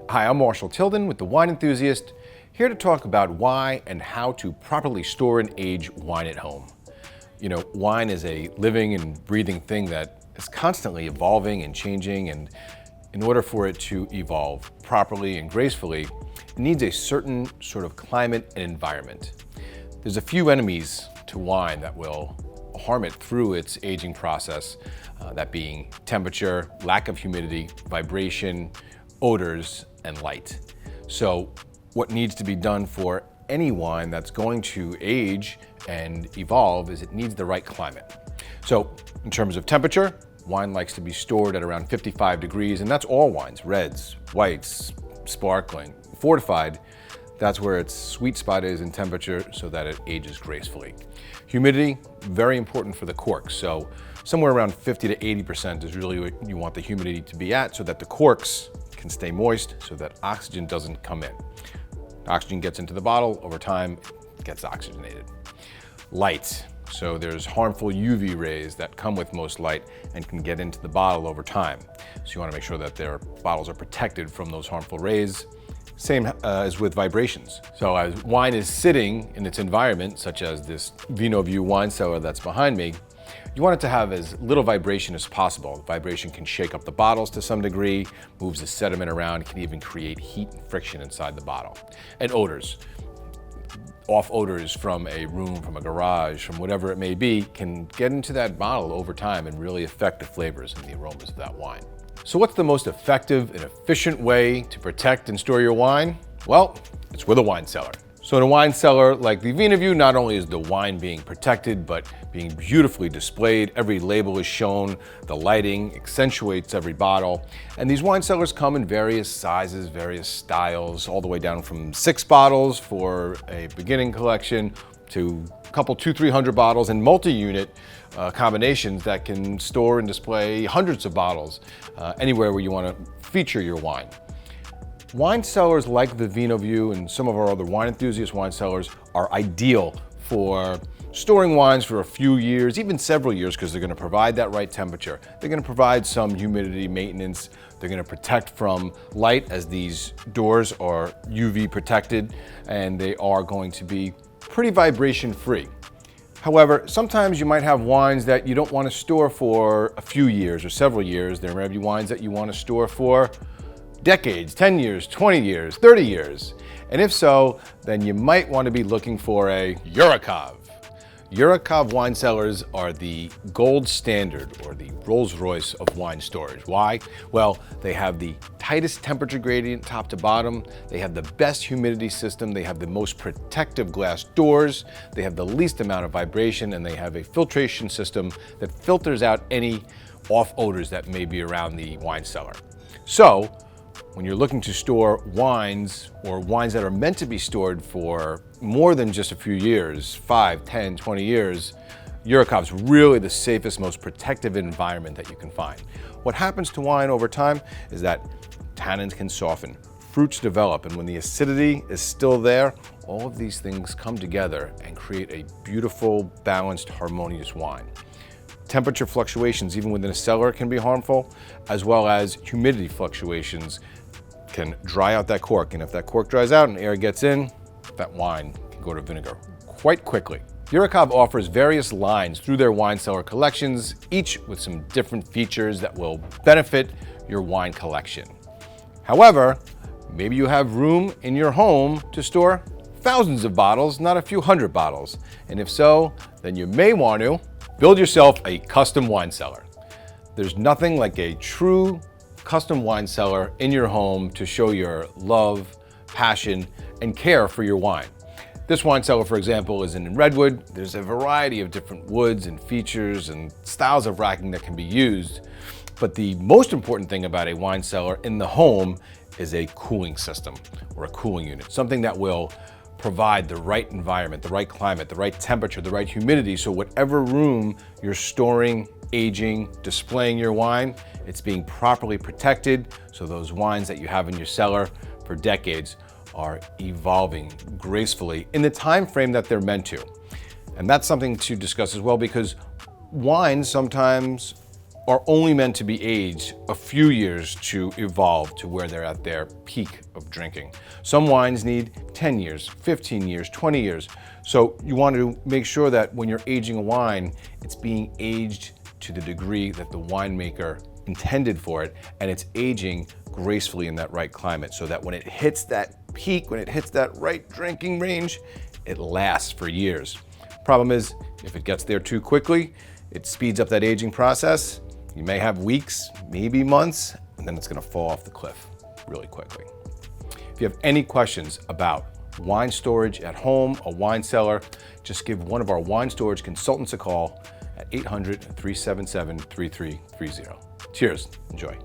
Hi, I'm Marshall Tilden with The Wine Enthusiast, here to talk about why and how to properly store and age wine at home. You know, wine is a living and breathing thing that is constantly evolving and changing, and in order for it to evolve properly and gracefully, it needs a certain sort of climate and environment. There's a few enemies to wine that will harm it through its aging process, that being temperature, lack of humidity, vibration, odors, and light. So what needs to be done for any wine that's going to age and evolve is it needs the right climate. So in terms of temperature, wine likes to be stored at around 55 degrees, and that's all wines, reds, whites, sparkling, fortified. That's where its sweet spot is in temperature so that it ages gracefully. Humidity, very important for the corks. So somewhere around 50 to 80% is really what you want the humidity to be at so that the corks can stay moist so that oxygen doesn't come in. Oxygen gets into the bottle, over time it gets oxygenated. Light, so there's harmful UV rays that come with most light and can get into the bottle over time. So you want to make sure that their bottles are protected from those harmful rays. Same as with vibrations. So as wine is sitting in its environment, such as this Vino View wine cellar that's behind me, you want it to have as little vibration as possible. Vibration can shake up the bottles to some degree, moves the sediment around, can even create heat and friction inside the bottle. And odors. Off odors from a room, from a garage, from whatever it may be, can get into that bottle over time and really affect the flavors and the aromas of that wine. So what's the most effective and efficient way to protect and store your wine? Well, it's with a wine cellar. So in a wine cellar like the Vino View, not only is the wine being protected, but being beautifully displayed. Every label is shown, the lighting accentuates every bottle. And these wine cellars come in various sizes, various styles, all the way down from 6 bottles for a beginning collection to a couple, 200-300 bottles, and multi-unit combinations that can store and display hundreds of bottles anywhere where you want to feature your wine. Wine cellars like the Vino View and some of our other Wine Enthusiast wine cellars are ideal for storing wines for a few years, even several years, because they're going to provide that right temperature. They're going to provide some humidity maintenance. They're going to protect from light, as these doors are UV protected, and they are going to be pretty vibration free. However, sometimes you might have wines that you don't want to store for a few years or several years. There may be wines that you want to store for decades, 10 years, 20 years, 30 years. And if so, then you might want to be looking for a Eurokov. Eurokov wine cellars are the gold standard, or the Rolls-Royce of wine storage. Why? Well, they have the tightest temperature gradient top to bottom, they have the best humidity system, they have the most protective glass doors, they have the least amount of vibration, and they have a filtration system that filters out any off odors that may be around the wine cellar. So, when you're looking to store wines, or wines that are meant to be stored for more than just a few years, 5, 10, 20 years, Eurokov's really the safest, most protective environment that you can find. What happens to wine over time is that tannins can soften, fruits develop, and when the acidity is still there, all of these things come together and create a beautiful, balanced, harmonious wine. Temperature fluctuations, even within a cellar, can be harmful, as well as humidity fluctuations can dry out that cork. And if that cork dries out and air gets in, that wine can go to vinegar quite quickly. Eurokov offers various lines through their wine cellar collections, each with some different features that will benefit your wine collection. However, maybe you have room in your home to store thousands of bottles, not a few hundred bottles. And if so, then you may want to build yourself a custom wine cellar. There's nothing like a true custom wine cellar in your home to show your love, passion, and care for your wine. This wine cellar, for example, is in redwood. There's a variety of different woods and features and styles of racking that can be used. But the most important thing about a wine cellar in the home is a cooling system, or a cooling unit, something that will provide the right environment, the right climate, the right temperature, the right humidity, so whatever room you're storing, aging, displaying your wine, it's being properly protected, so those wines that you have in your cellar for decades are evolving gracefully in the time frame that they're meant to. And that's something to discuss as well, because wines sometimes are only meant to be aged a few years to evolve to where they're at their peak of drinking. Some wines need 10 years, 15 years, 20 years. So you want to make sure that when you're aging a wine, it's being aged to the degree that the winemaker intended for it, and it's aging gracefully in that right climate so that when it hits that peak, when it hits that right drinking range, it lasts for years. Problem is, if it gets there too quickly, it speeds up that aging process. You may have weeks, maybe months, and then it's gonna fall off the cliff really quickly. If you have any questions about wine storage at home, a wine cellar, just give one of our wine storage consultants a call at 800-377-3330. Cheers, enjoy.